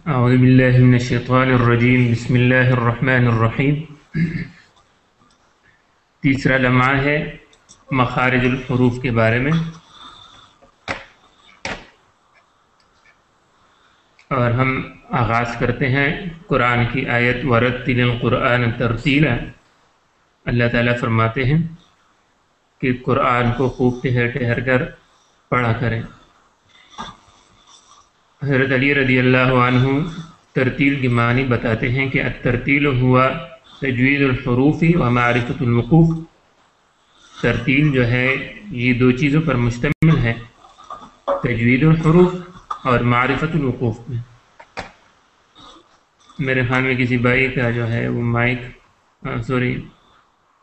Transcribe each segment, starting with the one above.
اعوذ باللہ من الشیطان الرجیم بسم اللہ الرحمن الرحیم۔ تیسرا لمحہ ہے مخارج الحروف کے بارے میں، اور ہم آغاز کرتے ہیں قرآن کی آیت ورتل القرآن ترتیلا۔ اللہ تعالیٰ فرماتے ہیں کہ قرآن کو خوب ٹھہر ٹھہر کر پڑھا کریں۔ حضرت علی رضی اللہ عنہ ترتیل کی معنی بتاتے ہیں کہ الترتیل ہوا تجوید الحروف و معرفت الوقوف۔ ترتیل جو ہے یہ دو چیزوں پر مشتمل ہے، تجوید الحروف اور معرفت الوقوف میں۔ میرے خیال میں کسی بھائی کا جو ہے وہ مائک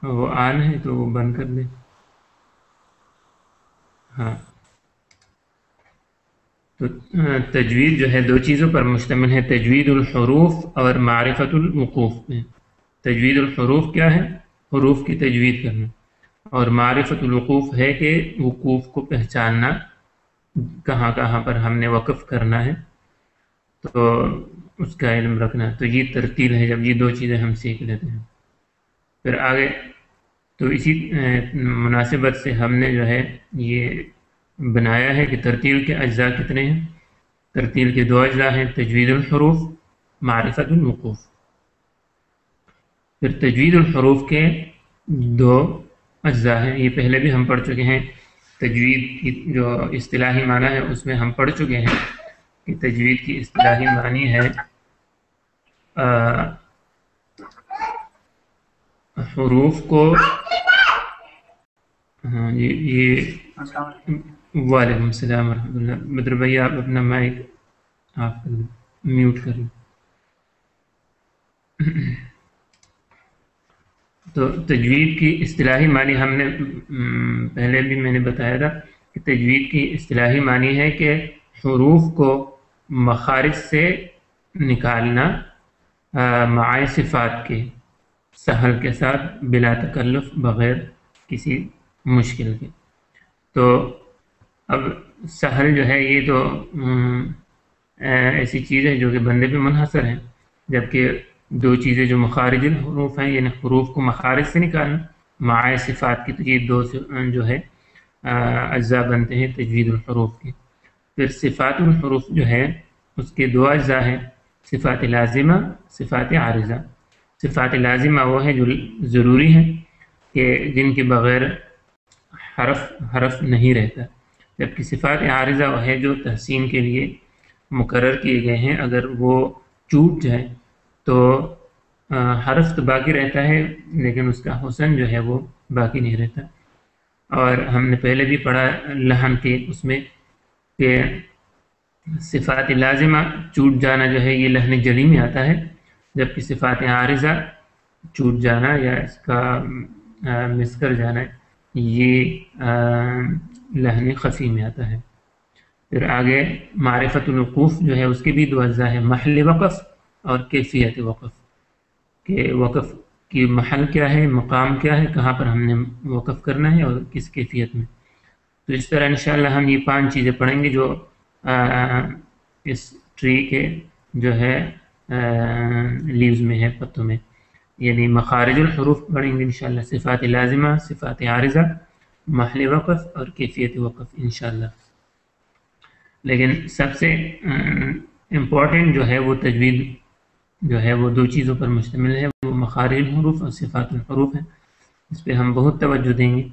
وہ آن ہے تو وہ بند کر دیں۔ ہاں، تو تجوید جو ہے دو چیزوں پر مشتمل ہے، تجوید الحروف اور معرفت الوقوف میں۔ تجوید الحروف کیا ہے؟ حروف کی تجوید کرنا، اور معرفت الوقوف ہے کہ وقوف کو پہچاننا، کہاں کہاں پر ہم نے وقف کرنا ہے تو اس کا علم رکھنا۔ تو یہ ترتیل ہے جب یہ دو چیزیں ہم سیکھ لیتے ہیں۔ پھر آگے تو اسی مناسبت سے ہم نے جو ہے یہ بنایا ہے کہ ترتیل کے اجزاء کتنے ہیں۔ ترتیل کے دو اجزاء ہیں، تجوید الحروف، معرفت الوقوف۔ پھر تجوید الحروف کے دو اجزاء ہیں، یہ پہلے بھی ہم پڑھ چکے ہیں۔ تجوید کی جو اصطلاحی معنی ہے اس میں ہم پڑھ چکے ہیں کہ تجوید کی اصطلاحی معنی ہے حروف کو وعلیکم السلام ورحمۃ اللہ۔ بدر بھائی آپ اپنا مائک آف کر دیں، میوٹ کر لیں۔ تو تجوید کی اصطلاحی معنی ہم نے پہلے بھی میں نے بتایا تھا کہ تجوید کی اصطلاحی معنی ہے کہ حروف کو مخارج سے نکالنا مع صفات کے، سہل کے ساتھ، بلا تکلف، بغیر کسی مشکل کے۔ تو اب سہل جو ہے یہ تو ایسی چیز ہے جو کہ بندے پہ منحصر ہے، جبکہ دو چیزیں جو مخارج الحروف ہیں یعنی حروف کو مخارج سے نکالنا مع صفات کی، تو یہ دو جو ہے اجزاء بنتے ہیں تجوید الحروف کے۔ پھر صفات الحروف جو ہے اس کے دو اجزاء ہیں، صفات لازمہ، صفات عارضہ۔ صفات لازمہ وہ ہے جو ضروری ہیں کہ جن کے بغیر حرف نہیں رہتا، جبکہ صفات عارضہ وہ ہے جو تحسین کے لیے مقرر کیے گئے ہیں، اگر وہ چوٹ جائے تو حرف تو باقی رہتا ہے لیکن اس کا حسن جو ہے وہ باقی نہیں رہتا۔ اور ہم نے پہلے بھی پڑھا لحن کے اس میں کہ صفات لازمہ چوٹ جانا جو ہے یہ لحن جلی میں آتا ہے، جبکہ صفات عارضہ چوٹ جانا یا اس کا مس کر جانا یہ لحن خفی میں آتا ہے۔ پھر آگے معرفت الوقوف جو ہے اس کے بھی دو اجزاء ہیں، محل وقف اور کیفیت وقف، کہ وقف کی محل کیا ہے، مقام کیا ہے، کہاں پر ہم نے وقف کرنا ہے اور کس کیفیت میں۔ تو اس طرح انشاءاللہ ہم یہ 5 چیزیں پڑھیں گے جو اس ٹری کے جو ہے لیوز میں ہے، پتوں میں، یعنی مخارج الحروف پڑھیں گے انشاءاللہ، صفات لازمہ، صفات عارضہ، محل وقف اور کیفیت وقف انشاءاللہ۔ لیکن سب سے امپورٹنٹ جو ہے وہ تجوید جو ہے وہ دو چیزوں پر مشتمل ہے، وہ مخارج الحروف اور صفات الحروف ہیں۔ اس پہ ہم بہت توجہ دیں گے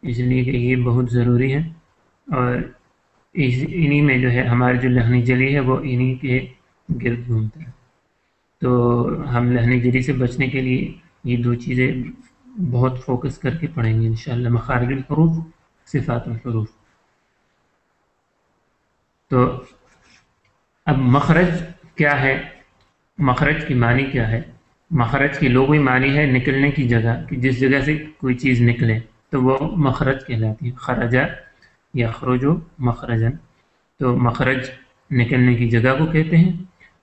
اس لیے کہ یہ بہت ضروری ہے، اور انہی میں جو ہے ہماری جو لحنی جلی ہے وہ انہی کے گرد گھومتا ہے۔ تو ہم لحنی جلی سے بچنے کے لیے یہ دو چیزیں بہت فوکس کر کے پڑھیں گے انشاءاللہ، مخارج الحروف، صفات الحروف۔ تو اب مخرج کیا ہے، مخرج کی معنی کیا ہے؟ مخرج کی لغوی معنی ہے نکلنے کی جگہ، کہ جس جگہ سے کوئی چیز نکلے تو وہ مخرج کہلاتی ہے، خرجہ یخرج مخرجن۔ تو مخرج نکلنے کی جگہ کو کہتے ہیں،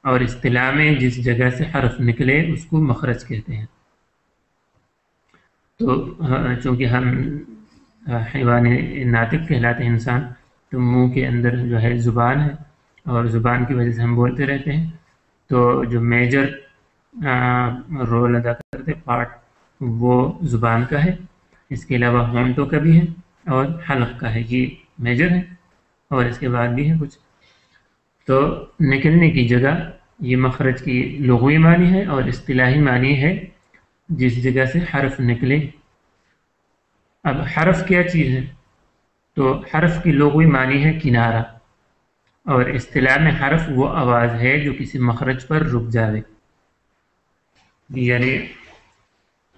اور اصطلاح میں جس جگہ سے حرف نکلے اس کو مخرج کہتے ہیں۔ تو چونکہ ہم حیوان ناطق کہلاتے ہیں انسان، تو منہ کے اندر جو ہے زبان ہے، اور زبان کی وجہ سے ہم بولتے رہتے ہیں، تو جو میجر رول ادا کرتے پارٹ وہ زبان کا ہے، اس کے علاوہ ہونٹوں کا بھی ہے اور حلق کا ہے، یہ میجر ہے، اور اس کے بعد بھی ہے کچھ. تو نکلنے کی جگہ یہ مخرج کی لغوی معنی ہے، اور اصطلاحی معنی ہے جس جگہ سے حرف نکلے. اب حرف کیا چیز ہے؟ تو حرف کی لغوی معنی ہے کنارہ، اور اصطلاح میں حرف وہ آواز ہے جو کسی مخرج پر رک جاوے. یعنی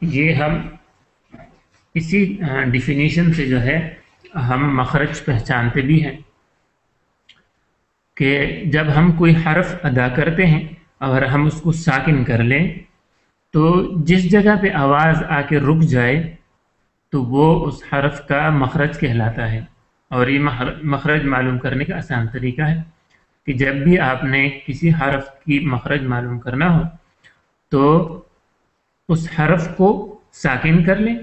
یہ ہم اسی ڈیفینیشن سے جو ہے ہم مخرج پہچانتے بھی ہیں کہ جب ہم کوئی حرف ادا کرتے ہیں اور ہم اس کو ساکن کر لیں تو جس جگہ پہ آواز آ کے رک جائے تو وہ اس حرف کا مخرج کہلاتا ہے. اور یہ مخرج معلوم کرنے کا آسان طریقہ ہے کہ جب بھی آپ نے کسی حرف کی مخرج معلوم کرنا ہو تو اس حرف کو ساکن کر لیں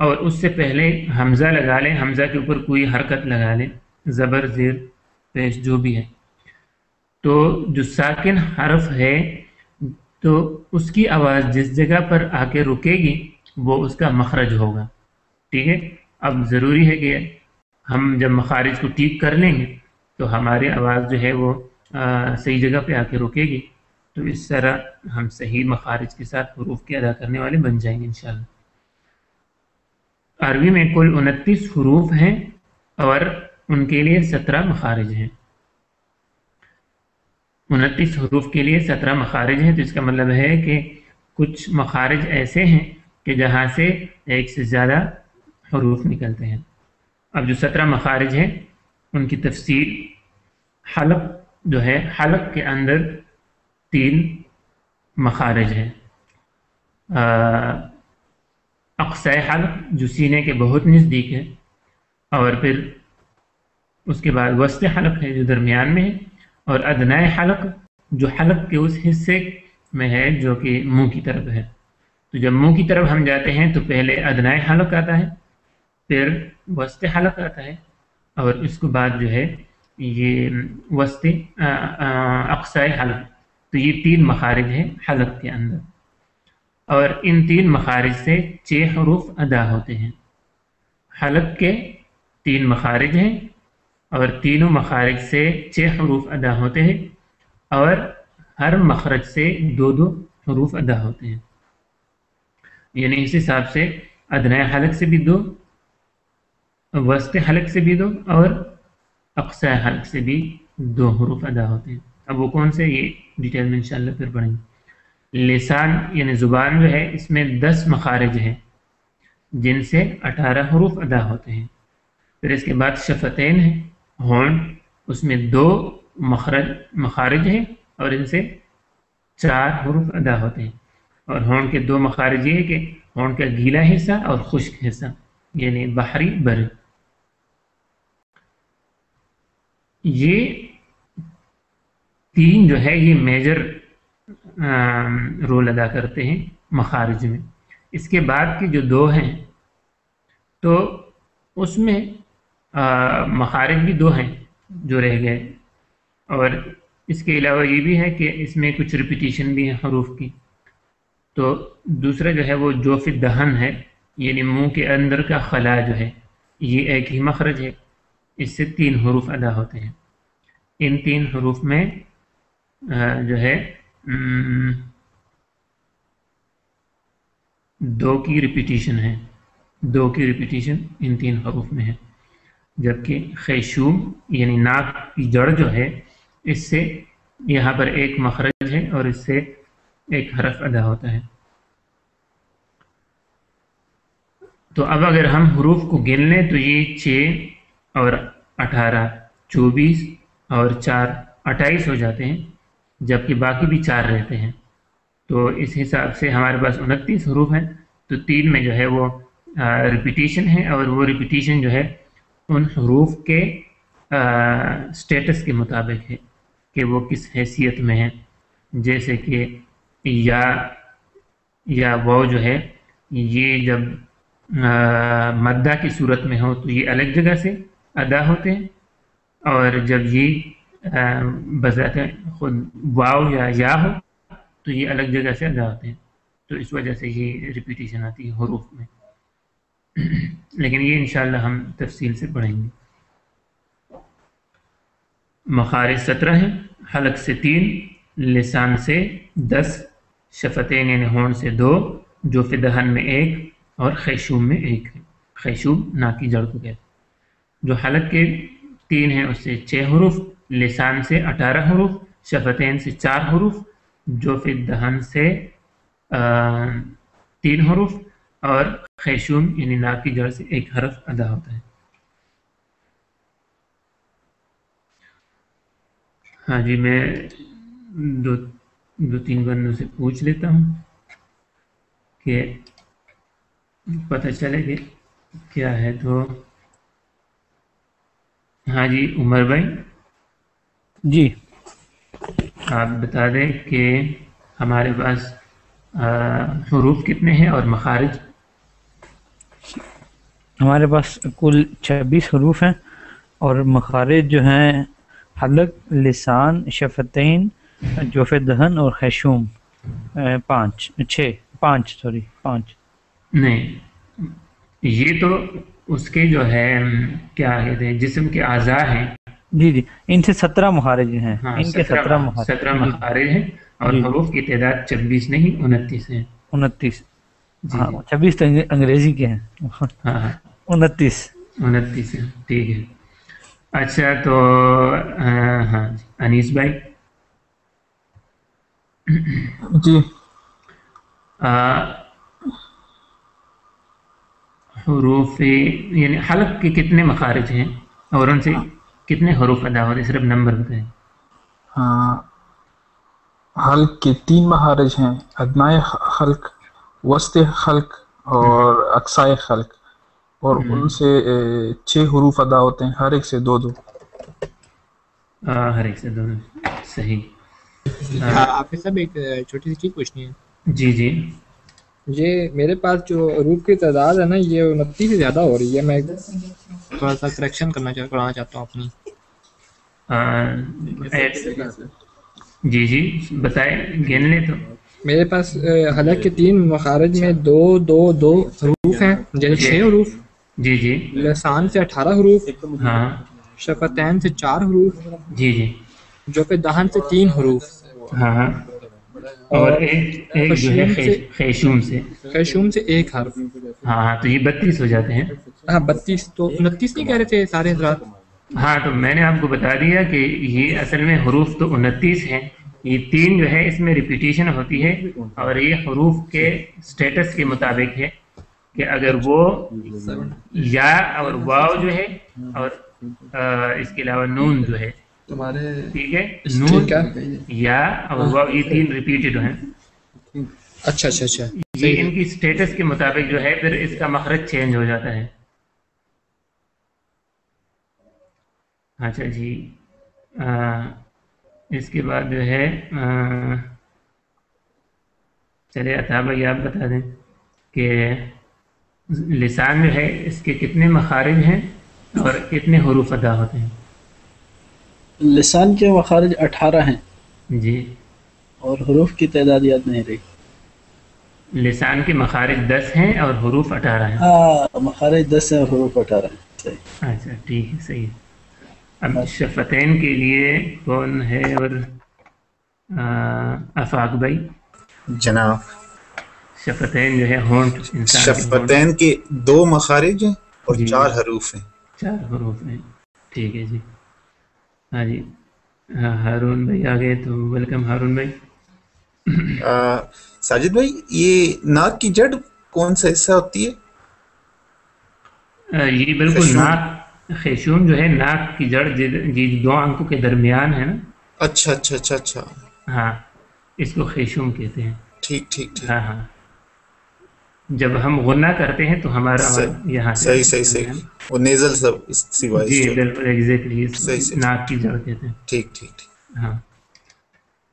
اور اس سے پہلے حمزہ لگا لیں، حمزہ کے اوپر کوئی حرکت لگا لیں، زبر زیر پیش جو بھی ہے. تو جو ساکن حرف ہے تو اس کی آواز جس جگہ پر آ کے رکے گی وہ اس کا مخرج ہوگا. ٹھیک ہے. اب ضروری ہے کہ ہم جب مخارج کو ٹھیک کر لیں گے تو ہماری آواز جو ہے وہ صحیح جگہ پہ آ کے رکے گی، تو اس طرح ہم صحیح مخارج کے ساتھ حروف کے ادا کرنے والے بن جائیں گے انشاءاللہ. عربی میں کل 29 حروف ہیں اور ان کے لیے 17 مخارج ہیں. 29 حروف کے لیے 17 مخارج ہیں، تو اس کا مطلب ہے کہ کچھ مخارج ایسے ہیں کہ جہاں سے ایک سے زیادہ حروف نکلتے ہیں. اب جو 17 مخارج ہیں ان کی تفصیل، حلق جو ہے، حلق کے اندر 3 مخارج ہیں. اقصی حلق جو سینے کے بہت نزدیک ہے، اور پھر اس کے بعد وسط حلق ہے جو درمیان میں ہے، اور ادنائے حلق جو حلق کے اس حصے میں ہے جو کہ منہ کی طرف ہے. تو جب منہ کی طرف ہم جاتے ہیں تو پہلے ادنائے حلق آتا ہے، پھر وسط حلق آتا ہے، اور اس کے بعد جو ہے یہ وسط اقصی حلق. تو یہ 3 مخارج ہیں حلق کے اندر، اور ان 3 مخارج سے 6 حروف ادا ہوتے ہیں. حلق کے 3 مخارج ہیں اور تینوں مخارج سے 6 حروف ادا ہوتے ہیں، اور ہر مخرج سے 2 حروف ادا ہوتے ہیں. یعنی اس حساب سے ادنائے حلق سے بھی 2، وسط حلق سے بھی 2، اور اقصی حلق سے بھی 2 حروف ادا ہوتے ہیں. اب وہ کون سے، یہ ڈیٹیل میں انشاءاللہ پھر پڑھیں گے. لسان یعنی زبان جو ہے اس میں 10 مخارج ہیں جن سے 18 حروف ادا ہوتے ہیں. پھر اس کے بعد شفتین ہیں، ہونٹ، اس میں 2 مخارج ہیں اور ان سے 4 حروف ادا ہوتے ہیں. اور ہونٹ کے 2 مخارج یہ ہے کہ ہونٹ کا گیلا حصہ اور خشک حصہ، یعنی بحری بری. یہ 3 جو ہے یہ میجر رول ادا کرتے ہیں مخارج میں. اس کے بعد کی جو 2 ہیں تو اس میں مخارج بھی 2 ہیں جو رہ گئے، اور اس کے علاوہ یہ بھی ہے کہ اس میں کچھ ریپیٹیشن بھی ہے حروف کی. تو دوسرا جو ہے وہ جوف دہن ہے، یعنی منہ کے اندر کا خلا جو ہے، یہ ایک ہی مخرج ہے، اس سے 3 حروف ادا ہوتے ہیں. ان 3 حروف میں جو ہے 2 کی ریپیٹیشن ہے، 2 کی ریپیٹیشن ان 3 حروف میں ہے. جبکہ خیشوم یعنی ناک کی جڑ جو ہے اس سے یہاں پر ایک مخرج ہے اور اس سے ایک حرف ادا ہوتا ہے. تو اب اگر ہم حروف کو گن لیں تو یہ 6 اور 18 24 اور 4 28 ہو جاتے ہیں، جبکہ باقی بھی 4 رہتے ہیں. تو اس حساب سے ہمارے پاس 29 حروف ہیں، تو 3 میں جو ہے وہ ریپیٹیشن ہے، اور وہ ریپیٹیشن جو ہے ان حروف کے سٹیٹس کے مطابق ہے کہ وہ کس حیثیت میں ہیں. جیسے کہ یا واو جو ہے یہ جب مدہ کی صورت میں ہو تو یہ الگ جگہ سے ادا ہوتے ہیں، اور جب یہ بذات خود واو یا یا ہو تو یہ الگ جگہ سے ادا ہوتے ہیں، تو اس وجہ سے یہ ریپیٹیشن آتی ہے حروف میں، لیکن یہ انشاءاللہ ہم تفصیل سے پڑھیں گے۔ مخارج 17 ہیں، حلق سے 3، لسان سے 10، شفتین یعنی ہونٹ سے 2، جوف دہن میں 1 اور خیشوم میں 1 ہے۔ خیشوم ناک کی جڑ کو کہتے ہیں۔ جو حلق کے 3 ہیں اس سے 6 حروف، لسان سے 18 حروف، شفتین سے 4 حروف، جوف دہن سے 3 حروف اور خیشوم یعنی ناک کی جڑ سے 1 حرف ادا ہوتا ہے۔ ہاں جی، میں دو تین بندوں سے پوچھ لیتا ہوں کہ پتہ چلے کہ کیا ہے۔ تو ہاں جی عمر بھائی جی آپ بتا دیں کہ ہمارے پاس حروف کتنے ہیں اور مخارج؟ ہمارے پاس کل 26 حروف ہیں اور مخارج جو ہیں حلق، لسان، شفتین، جوف دہن اور خیشوم، 5 نہیں، یہ تو اس کے جو ہے کیا کہتے ہیں جسم کے اعضاء ہیں۔ جی ان سے 17 مخارج ہیں، ہاں، ان کے 17 مخارج ہیں اور حروف کی تعداد 26 نہیں 29 ہے۔ 29 جی ہاں 26 تو انگریزی کے ہیں، ہاں 29 ہے، ٹھیک ہے۔ اچھا تو ہاں انیس بھائی جی حروف یعنی حلق کے کتنے مخارج ہیں اور ان سے کتنے حروف ادا ہوتے ہیں، صرف نمبر بتائیں۔ ہاں، حلق کے 3 مخارج ہیں، ادنائے حلق، وسط حلق اور اقصائے حلق، اور ان سے 6 حروف ادا ہوتے ہیں، ہر ایک سے 2 2۔ ہر ایک سے 2 صحیح۔ آپ نے سب ایک چھوٹی سی چیز پوچھنی ہے۔ جی جی یہ میرے پاس جو حروف کی تعداد ہے نا یہ 29 سے زیادہ ہو رہی ہے، میں تھوڑا سا کریکشن کرانا چاہتا ہوں اپنی۔ جی بتائیں، گن لیں تو۔ میرے پاس حلق کے 3 مخارج میں 2 2 2 حروف ہیں، جیسے 6 حروف، جی لسان سے 18 حروف، ہاں شفتین سے 4 حروف، جی جوف دہن سے 3 حروف، ہاں اور ایک جو ہے خیشوم سے 1 حرف۔ ہاں تو یہ 32 ہو جاتے ہیں۔ ہاں 32 تو 29 نہیں کہہ رہے تھے سارے حضرات؟ ہاں تو میں نے آپ کو بتا دیا کہ یہ اصل میں حروف تو 29 ہیں، یہ 3 جو ہے اس میں ریپیٹیشن ہوتی ہے اور یہ حروف کے سٹیٹس کے مطابق ہے کہ اگر وہ یا اور واو جو ہے اور اس کے علاوہ نون جو ہے، ٹھیک ہے، نون یا اور واو یہ 3 ریپیٹڈ ہیں۔ اچھا یہ ان کی سٹیٹس کے مطابق جو ہے پھر اس کا مخرج چینج ہو جاتا ہے۔ اچھا جی اس کے بعد جو ہے چلے عطا بھائی آپ بتا دیں کہ لسان جو ہے اس کے کتنے مخارج ہیں اور کتنے حروف ادا ہوتے ہیں؟ لسان کے مخارج 18 ہیں جی، اور حروف کی تعداد یاد نہیں رہی۔ لسان کے مخارج 10 ہیں اور حروف 18 ہیں۔ ہاں مخارج 10 ہیں اور حروف 18 ہیں، صحیح۔ اچھا ٹھیک ہے، صحیح ہے۔ اب شفتین کے لیے کون ہے؟ اور آفاق بھائی جناب، شفتین جو ہے ہونٹ، انسان شفتین کے 2 مخارج ہیں اور 4 حروف ہیں۔ 4 حروف ہیں، ٹھیک ہے جی۔ ہاں جی ہارون بھائی آ گئے تو ویلکم ہارون بھائی۔ ساجد بھائی یہ ناک کی جڑ کون سا حصہ ہوتی ہے؟ یہ بالکل ناک، خیشوم جو ہے ناک کی جڑ جی 2 آنکھوں کے درمیان ہے نا۔ اچھا ہاں اس کو خیشوم کہتے ہیں۔ ٹھیک ہاں جب ہم غنہ کرتے ہیں تو ہمارا یہاں سے صحیح وہ نیزل سب سوائے جی بالکل ایگزیکٹلی ناک کی جڑ کہتے ہیں۔ ٹھیک ہاں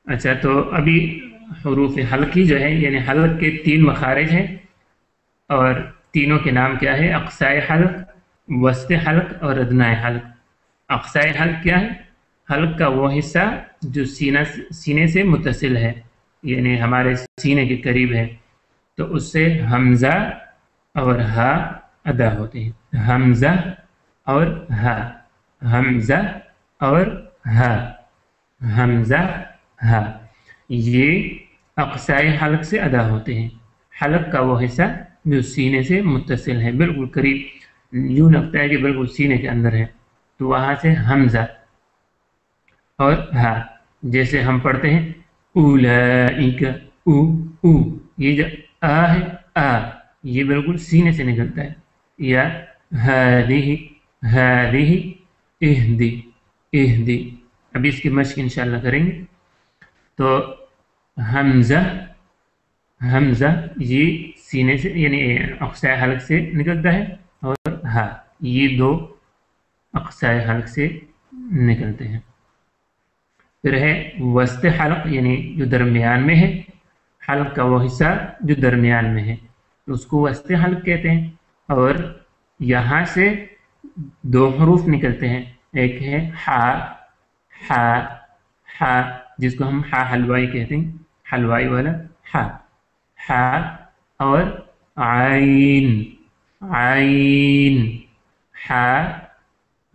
اچھا تو ابھی حروف حلقی جو ہے یعنی حلق کے 3 مخارج ہیں اور تینوں کے نام کیا ہے؟ اقصائے حلق، وسط حلق اور ادنائے حلق۔ اقصائے حلق کیا ہے؟ حلق کا وہ حصہ جو سینے سے متصل ہے، یعنی ہمارے سینے کے قریب ہے، تو اس سے حمزہ اور ہا ادا ہوتے ہیں، حمزہ اور ہا، حمزہ اور ہا، حمزہ ہا، یہ اقصائے حلق سے ادا ہوتے ہیں۔ حلق کا وہ حصہ جو سینے سے متصل ہے، بالکل قریب، یوں لگتا ہے کہ بالکل سینے کے اندر ہے، تو وہاں سے حمزہ اور ہا، جیسے ہم پڑھتے ہیں اولئک، او او، یہ جو آ ہے، آ یہ بالکل سینے سے نکلتا ہے، یا ہذہ، ہذہ، اہدی، اہدی، ابھی اس کی مشق انشاءاللہ کریں گے۔ تو حمزہ، حمزہ یہ سینے سے یعنی اقصائے حلق سے نکلتا ہے، اور ہا یہ دو اقصائے حلق سے نکلتے ہیں۔ پھر ہے وسط حلق، یعنی جو درمیان میں ہے، حلق کا وہ حصہ جو درمیان میں ہے، تو اس کو وسط حلق کہتے ہیں، اور یہاں سے دو حروف نکلتے ہیں، ایک ہے ہا، ہا، ہا جس کو ہم ہا حلوائی کہتے ہیں، حلوائی والا ہا، ہا، اور عین، عین، ہا،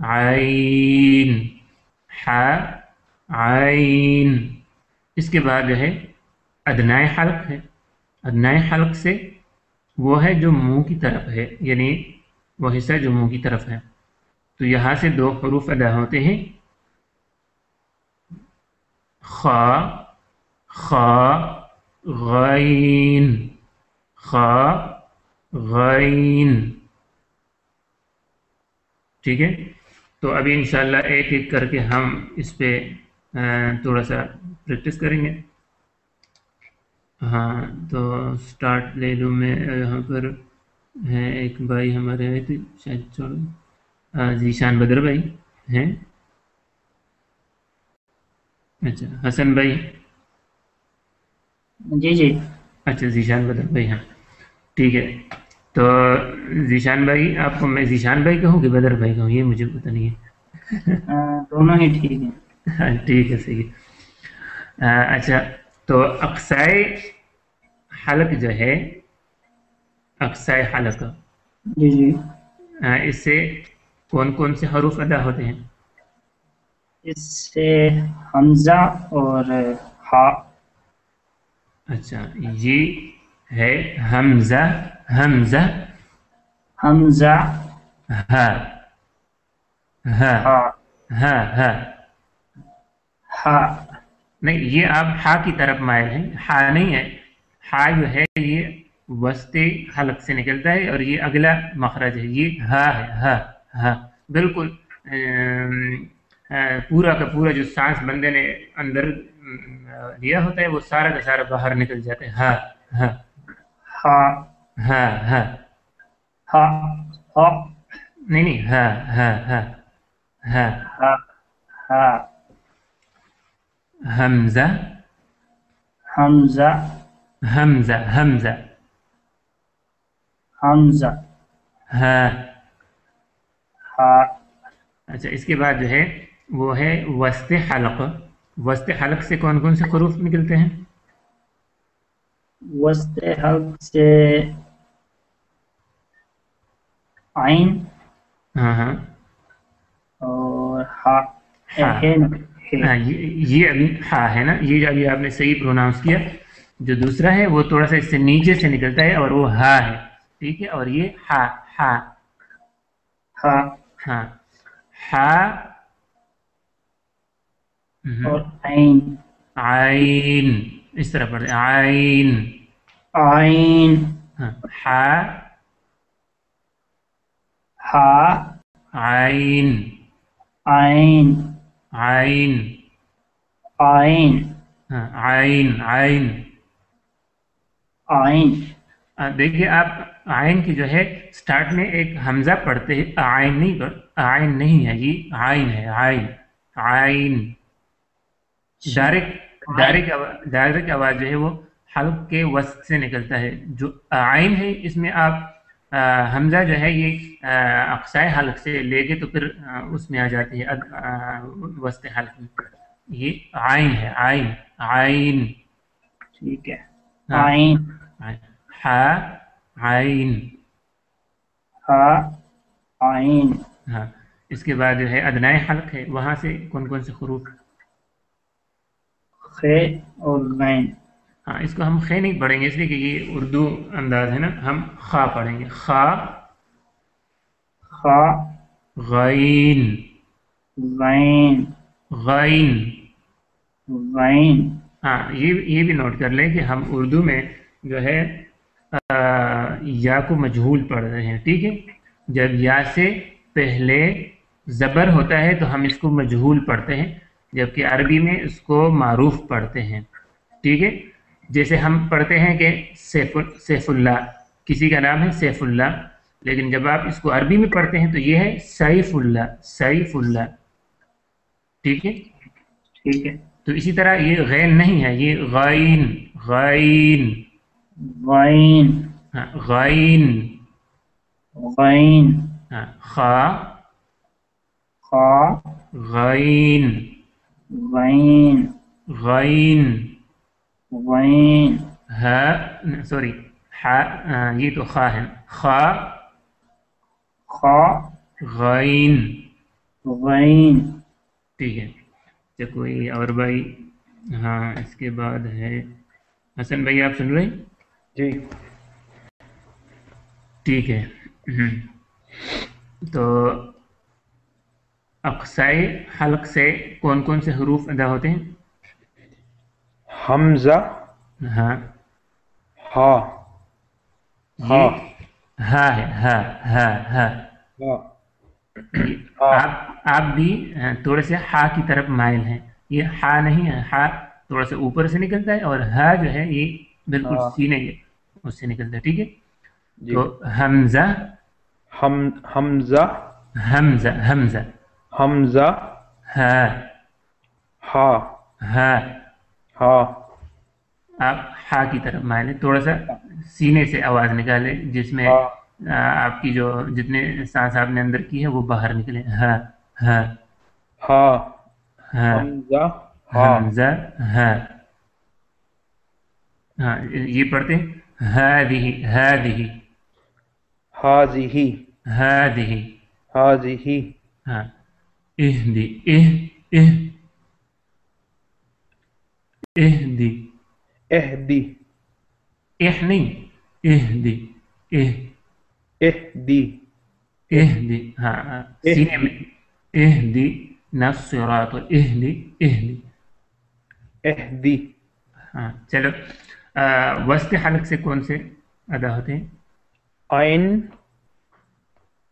عین، ہا، عین۔ اس کے بعد جو ہے ادنائے حلق ہے، ادنائے حلق سے وہ ہے جو منہ کی طرف ہے، یعنی وہ حصہ جو منہ کی طرف ہے، تو یہاں سے دو حروف ادا ہوتے ہیں، خا، خا، غین، خا، غین، ٹھیک ہے۔ تو ابھی انشاءاللہ ایک ایک کر کے ہم اس پہ تھوڑا سا پریکٹس کریں گے۔ ہاں تو سٹارٹ لے لوں میں، یہاں پر ہے ایک بھائی ہمارے آئے تھے شاید، چھوڑو، ذیشان بدر بھائی ہیں، اچھا حسن بھائی، جی جی، اچھا ذیشان بدر بھائی، ہاں ٹھیک ہے۔ تو ذیشان بھائی، آپ کو میں ذیشان بھائی کہوں کہ بدر بھائی کہوں، یہ مجھے پتہ نہیں ہے۔ دونوں ہی ٹھیک ہیں۔ ٹھیک ہے، صحیح۔ اچھا، تو اقصائے حلق جو ہے، اقصائے حلق، جی جی، اس سے کون کون سے حروف ادا ہوتے ہیں؟ اس سے حمزہ اور ہا۔ اچھا، یہ ہے حمزہ، حمزہ، حمزہ، ہا، ہا، ہا، ہا، ہا، ہا، نہیں یہ آپ ہا کی طرف مائل ہیں، ہا نہیں ہے، ہا جو ہے یہ وسط حلق سے نکلتا ہے، اور یہ اگلا مخرج ہے، یہ ہا ہے، ہا، ہا، بالکل پورا کا پورا جو سانس بندے نے اندر لیا ہوتا ہے وہ سارا کا سارا باہر نکل جاتا ہے، ہا، ہا، ہا، ہا، ہا، ہا، ہا، نہیں نہیں، ہا، ہا، ہا، ہا، ہا، ہا، حمزہ، حمزہ، حمزہ، حمزہ، حمزہ، ہا۔ ہا۔ اچھا، اس کے بعد جو ہے وہ ہے وسط حلق، وسط حلق سے کون کون سے حروف نکلتے ہیں؟ وسط حلق سے عین ہاں ہاں، اور ہا، ہا، ہے نا، ہاں، یہ ابھی ہا ہے نا، یہ جو ابھی آپ نے صحیح پروناؤنس کیا، جو دوسرا ہے وہ تھوڑا سا اس سے نیچے سے نکلتا ہے اور وہ ہا ہے، ٹھیک ہے، اور یہ ہا، ہا، ہا، ہاں، ہا، اور عین، عین، اس طرح پڑھتے ہیں، عین، عین، ہاں، ہا، ہا، عین، عین، عین، عین، ہاں، عین، عین۔ عین۔ دیکھیے آپ عین کی جو ہے سٹارٹ میں ایک حمزہ پڑھتے ہیں، عین نہیں عین نہیں ہے، یہ عین ہے، عین، عین، ڈائریکٹ آواز جو ہے وہ حلق کے وسط سے نکلتا ہے، جو عین ہے اس میں آپ حمزہ جو ہے یہ اقصائے حلق سے لے کے تو پھر اس میں آ جاتی ہے وسط حلق میں. یہ عین ہے، عین، عین. ٹھیک ہے. ہاں، عین. ہا، عین. ہا، عین. ہاں، اس کے بعد جو ہے ادنائے حلق ہے، وہاں سے کون کون سے حروف؟ خ اور غین. ہاں، اس کو ہم خے نہیں پڑھیں گے اس لیے کہ یہ اردو انداز ہے نا، ہم خا پڑھیں گے. خا، خا، غین، غین، غین. غین. ہاں، یہ بھی نوٹ کر لیں کہ ہم اردو میں جو ہے یا کو مجہول پڑھ رہے ہیں. ٹھیک ہے، جب یا سے پہلے زبر ہوتا ہے تو ہم اس کو مجہول پڑھتے ہیں، جبکہ عربی میں اس کو معروف پڑھتے ہیں. ٹھیک ہے، جیسے ہم پڑھتے ہیں کہ سیف اللہ، کسی کا نام ہے سیف اللہ، لیکن جب آپ اس کو عربی میں پڑھتے ہیں تو یہ ہے سیف اللہ، سیف اللہ. ٹھیک ہے، ٹھیک ہے. تو اسی طرح یہ غین نہیں ہے، یہ غائن، غائن. غین، ہاں، غائن. غین. ہاں، خا، خا، غائن، غین، غائن. غین. ہا، سوری، ہا، یہ تو خا ہے. خا، خا، غائن. غین. ٹھیک ہے. اچھا، کوئی اور بھائی؟ ہاں، اس کے بعد ہے حسن بھائی، آپ سن رہے ہیں؟ جی. ٹھیک ہے. تو اقصائے حلق سے کون کون سے حروف ادا ہوتے ہیں؟ حمزہ، ہاں، ہا، ہا، یہ ہا ہے، ہا، ہا، ہا. ہا، یہ ہا. آپ بھی تھوڑے سے ہا کی طرف مائل ہیں. یہ ہا نہیں ہے، ہا تھوڑا سا اوپر سے نکلتا ہے، اور ہا جو ہے یہ بالکل ہاں. سینے کے اس سے نکلتا ہے. ٹھیک ہے، جی. تو حمزہ، حمزہ، حمزہ، حمزہ. حمزہ، ہا، ہا، ہا. ہا. آپ ہا کی طرف مائل ہیں، تھوڑا سا سینے سے آواز نکالیں جس میں ہا. آپ کی جو جتنے سانس آپ نے اندر کی ہے وہ باہر نکلے. ہا، ہا، ہا. ہا. حمزہ، ہا. حمزہ، ہا. ہاں، یہ پڑھتے ہیں ہذہ، ہذہ، ہاذہ، ہذہ. ہاذہ. ہاں، اہدی، اہ، اہدی. اہدی، اہ نہیں، اہدی، اہ، اہدی. اہدی. ہاں، سینے میں اہدی الصراط، اہدی، اہدی. اہدی. ہاں، چلو. وسط حلق سے کون سے ادا ہوتے ہیں؟ عین،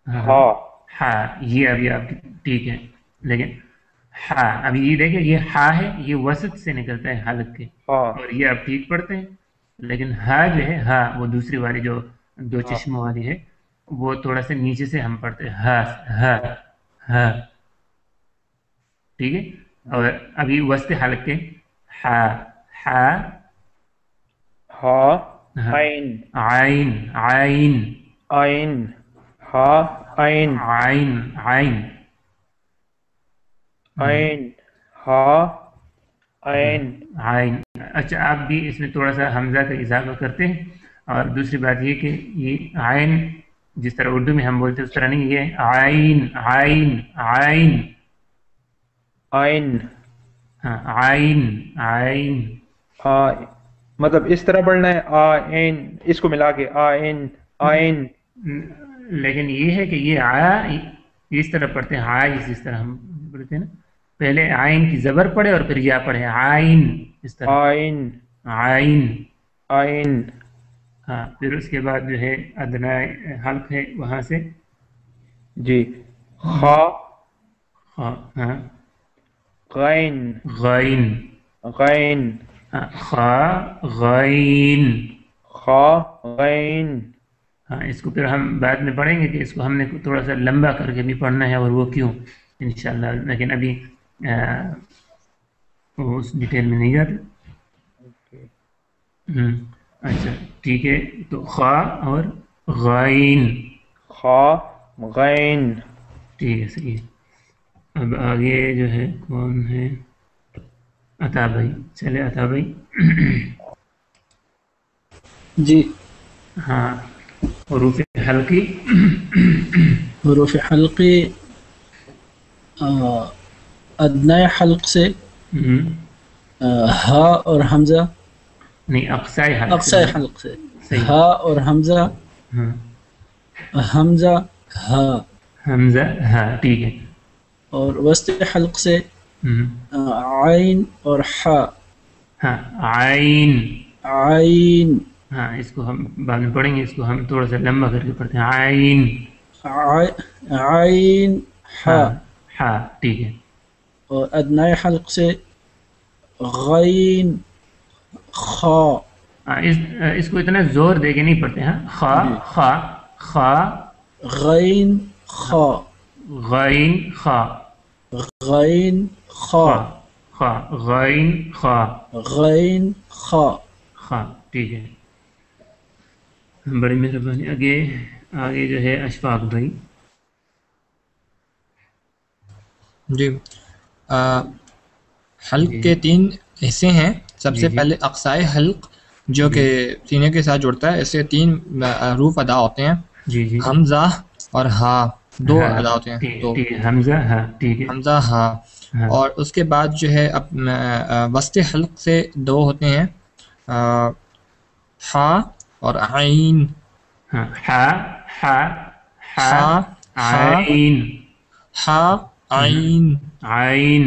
ہاں، ہا. ہاں، یہ ابھی آپ کی ٹھیک ہے، لیکن ہاں ابھی یہ دیکھیں، یہ ہا ہے، یہ وسط سے نکلتا ہے حلق کے، ہا. اور یہ آپ ٹھیک پڑھتے ہیں. لیکن ہا جو ہے، ہا وہ دوسری والی جو دو ہا. چشموں والی ہے، وہ تھوڑا سا نیچے سے ہم پڑھتے ہیں. ہا، ہا، ہا. ٹھیک ہے، اور ابھی وسط حلق کے ہا، ہا، ہا. ہاں، عین، عین، عین، عین. ہا، عین، عین، عین. عین. ہا، عین. عین. اچھا، آپ بھی اس میں تھوڑا سا حمزہ کا اضافہ کرتے ہیں. اور دوسری بات یہ کہ یہ عین جس طرح اردو میں ہم بولتے ہیں اس طرح نہیں، یہ عین، عین، عین. عین. ہاں، عین، عین. ہاں، مطلب اس طرح پڑھنا ہے، عین، اس کو ملا کے عین، عین. لیکن یہ ہے کہ یہ اس طرح پڑھتے ہیں، اس طرح ہم پڑھتے ہیں نا، پہلے عین کی زبر پڑھے اور پھر یا پڑھے، عین، اس طرح. عین، عین. عین. ہاں، پھر اس کے بعد جو ہے ادنا حلق ہے، وہاں سے جی. خا، ہاں، ہاں، غین، غین. غین. ہاں، خا، غین. خا، غین. ہاں، اس کو پھر ہم بعد میں پڑھیں گے کہ اس کو ہم نے تھوڑا سا لمبا کر کے بھی پڑھنا ہے، اور وہ کیوں انشاءاللہ، لیکن ابھی وہ اس ڈیٹیل میں نہیں جاتے. اچھا، ٹھیک ہے. تو خا اور غائن. خا غین. ٹھیک ہے صحیح ہے. اب آگے جو ہے کون ہے؟ عطا بھائی. چلے عطا بھائی. جی ہاں حروف حلقی. حروف حلقی ادنائے حلق سے ہا اور حمزہ. نہیں اقصائے حلق. اقصائے حلق سے صحیح. ہا اور حمزہ. ہاں حمزہ ہا. حمزہ ہاں ٹھیک ہے. اور وسط حلق سے عین اور حا. ہاں عین. عین. ہاں اس کو ہم بعد میں پڑھیں گے، اس کو ہم تھوڑا سا لمبا کر کے پڑھتے ہیں. عین. عین حا. ہاں ہاں ٹھیک ہے. اور ادنائے حلق سے غین خا. اس کو اتنا زور دے کے نہیں پڑھتے. ہاں خا خا خا غین خا. غین خا غین خا. خا غین خا غین خا. خا ٹھیک ہے. بڑی مہربانی. آگے جو ہے اشفاق بھائی. جی حلق کے 3 حصے ہیں. سب سے پہلے اقصائے حلق جو کہ سینے کے ساتھ جڑتا ہے، اس سے 3 حروف ادا ہوتے ہیں. جی جی. حمزہ اور ہا 2 ادا ہوتے ہیں. تو حمزہ ہاں ٹھیک ہے. حمزہ ہا. اور اس کے بعد جو ہے وسط حلق سے 2 ہوتے ہیں، ہا اور عین. ہاں ہا ہا ہا عین. ہا عین عین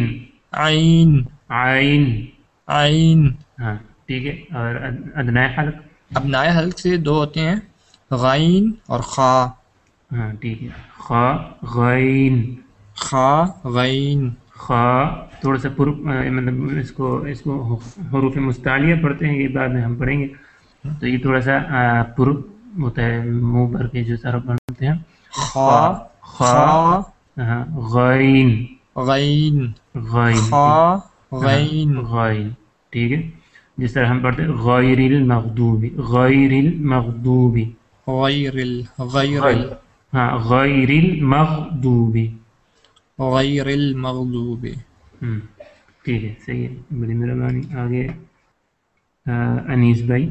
عین عین. عین. ہاں ٹھیک ہے. اور ادنائے حلق. ابنائے حلق سے 2 ہوتے ہیں، غین اور خا. ہاں ٹھیک ہے. خا غین. خا غین. خا تھوڑا سا مطلب اس کو حروف مستعلیہ پڑھتے ہیں، یہ بعد میں ہم پڑھیں گے. تو یہ تھوڑا سا پر ہوتا ہے، منہ بھر کے جو طرف پڑھتے ہیں. خا خا ہاں غین. غین. غین خا غین. غین ٹھیک ہے. جس طرح ہم پڑھتے ہیں غیر المغضوب. غیر المغضوب. غیر ہاں غیر المغضوب. غیر المغضوب. ٹھیک ہے صحیح ہے. بڑی مہربانی. آگے انیس بھائی.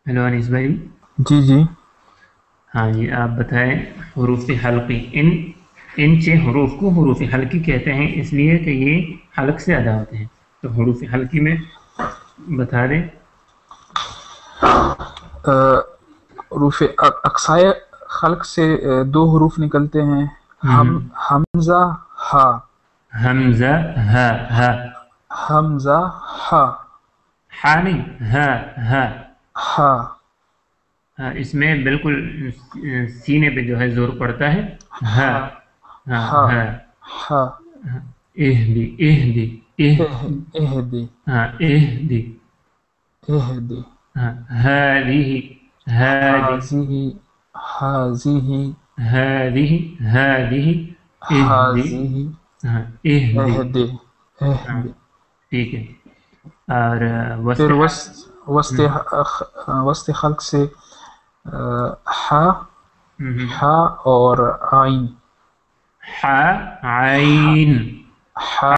ہیلو انیس بھائی. جی جی. ہاں جی آپ بتائیں حروف حلقی. ان 6 حروف کو حروف حلقی کہتے ہیں اس لیے کہ یہ حلق سے ادا ہوتے ہیں. تو حروف حلقی میں بتا دیں. حروف اقصائے خلق سے 2 حروف نکلتے ہیں، حمزہ ہا. حمزہ ہا ہا. حمزہ ہا. ہا نہیں ہا ہا. ہا. ہاں اس میں بالکل سینے پہ جو ہے زور پڑتا ہے. ہا ہاں ہا. ہا. اہدی اہدی اہدی. ہاں اہدی. اہدی. ہاں ہذه حاذہ. حاذہ. هذه هذه اهدی. ہاں اہدی. اہدی. ٹھیک ہے. اور پھر وسط خلق سے ہا اور عین. حا عین. ہا